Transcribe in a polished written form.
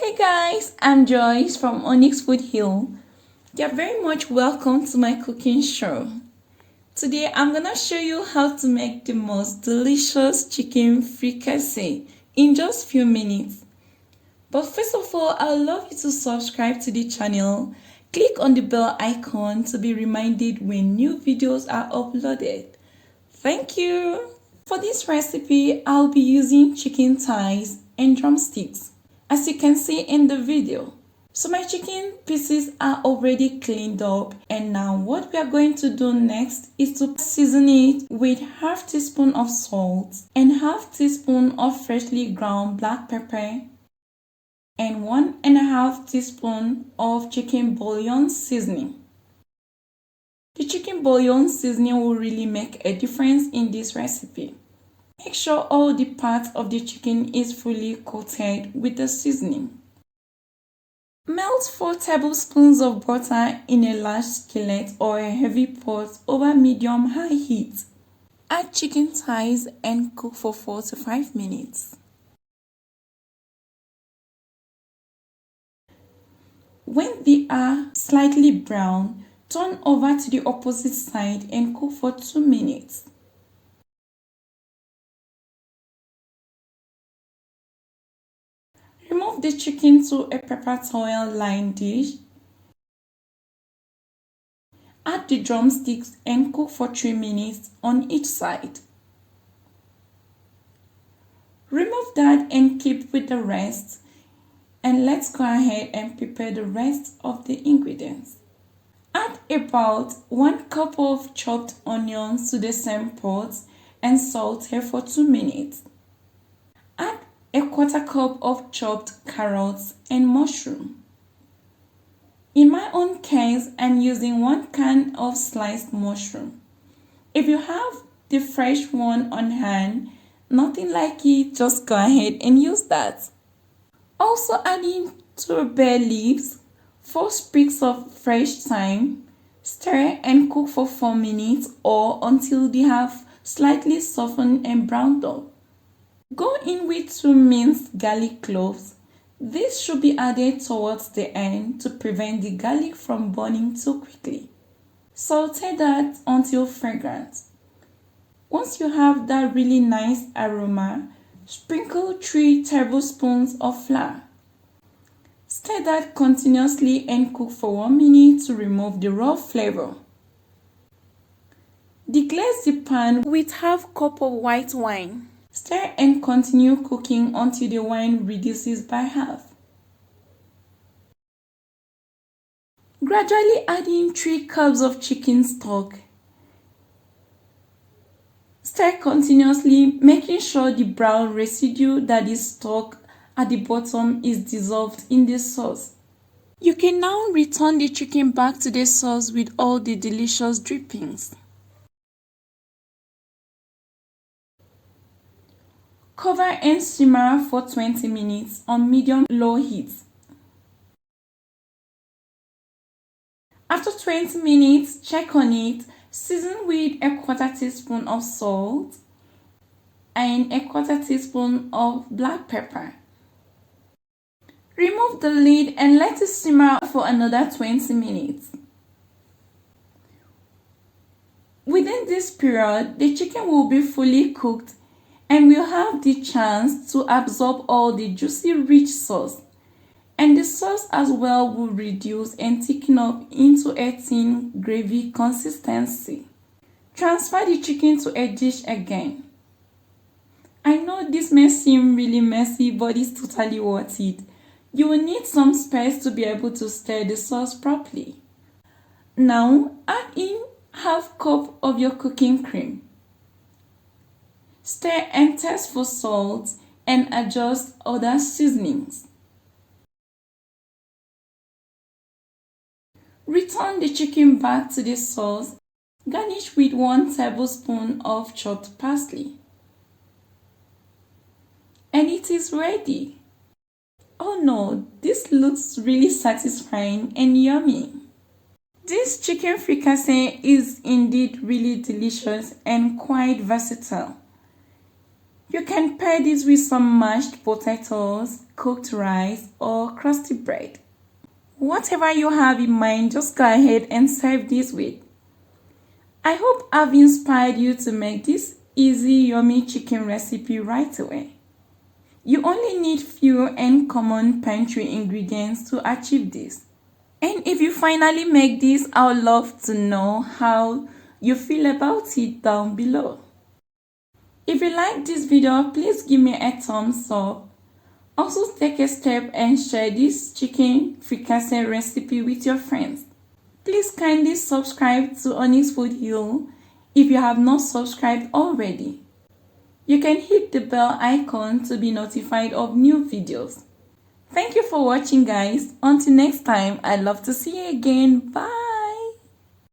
Hey guys, I'm Joyce from Onyx Food Hill. You're very much welcome to my cooking show. Today I'm gonna show you how to make the most delicious chicken fricassee in just few minutes. But first of all, I'd love you to subscribe to the channel. Click on the bell icon to be reminded when new videos are uploaded. Thank you! For this recipe, I'll be using chicken thighs and drumsticks, as you can see in the video. So my chicken pieces are already cleaned up, and now what we are going to do next is to season it with half teaspoon of salt and half teaspoon of freshly ground black pepper and 1.5 teaspoon of chicken bouillon seasoning. The chicken bouillon seasoning will really make a difference in this recipe. Make sure all the parts of the chicken is fully coated with the seasoning. Melt 4 tablespoons of butter in a large skillet or a heavy pot over medium-high heat. Add chicken thighs and cook for 4 to 5 minutes. When they are slightly brown, turn over to the opposite side and cook for 2 minutes. Remove the chicken to a paper towel lined dish. Add the drumsticks and cook for 3 minutes on each side. Remove that and keep with the rest. And let's go ahead and prepare the rest of the ingredients. Add about 1 cup of chopped onions to the same pot and saute for 2 minutes. Add a 1/4 cup of chopped carrots and mushroom. In my own case, I'm using 1 can of sliced mushroom. If you have the fresh one on hand, nothing like it, just go ahead and use that. Also adding 2 bay leaves, 4 sprigs of fresh thyme. Stir and cook for 4 minutes or until they have slightly softened and browned up. Go in with 2 minced garlic cloves. This should be added towards the end to prevent the garlic from burning too quickly. Saute that until fragrant. Once you have that really nice aroma, sprinkle 3 tablespoons of flour. Stir that continuously and cook for 1 minute to remove the raw flavor. Deglaze the pan with half cup of white wine. Stir and continue cooking until the wine reduces by half. Gradually add in 3 cups of chicken stock. Stir continuously, making sure the brown residue that is stuck at the bottom is dissolved in the sauce. You can now return the chicken back to the sauce with all the delicious drippings. Cover and simmer for 20 minutes on medium-low heat. After 20 minutes, check on it. Season with a 1/4 teaspoon of salt and a 1/4 teaspoon of black pepper. Remove the lid and let it simmer for another 20 minutes. Within this period, the chicken will be fully cooked and will have the chance to absorb all the juicy rich sauce, and the sauce as well will reduce and thicken up into a thin gravy consistency. Transfer the chicken to a dish again. I know this may seem really messy, but it's totally worth it. You will need some space to be able to stir the sauce properly. Now add in half cup of your cooking cream. Stir and test for salt and adjust other seasonings. Return the chicken back to the sauce. Garnish with 1 tablespoon of chopped parsley. And it is ready. Oh no, this looks really satisfying and yummy. This chicken fricassee is indeed really delicious and quite versatile. You can pair this with some mashed potatoes, cooked rice, or crusty bread. Whatever you have in mind, just go ahead and serve this with. I hope I've inspired you to make this easy, yummy chicken recipe right away. You only need few and common pantry ingredients to achieve this. And if you finally make this, I would love to know how you feel about it down below. If you like this video, please give me a thumbs up. Also take a step and share this chicken fricassee recipe with your friends. Please kindly subscribe to Onyx Food Hill if you have not subscribed already. You can hit the bell icon to be notified of new videos. Thank you for watching, guys. Until next time, I'd love to see you again. Bye!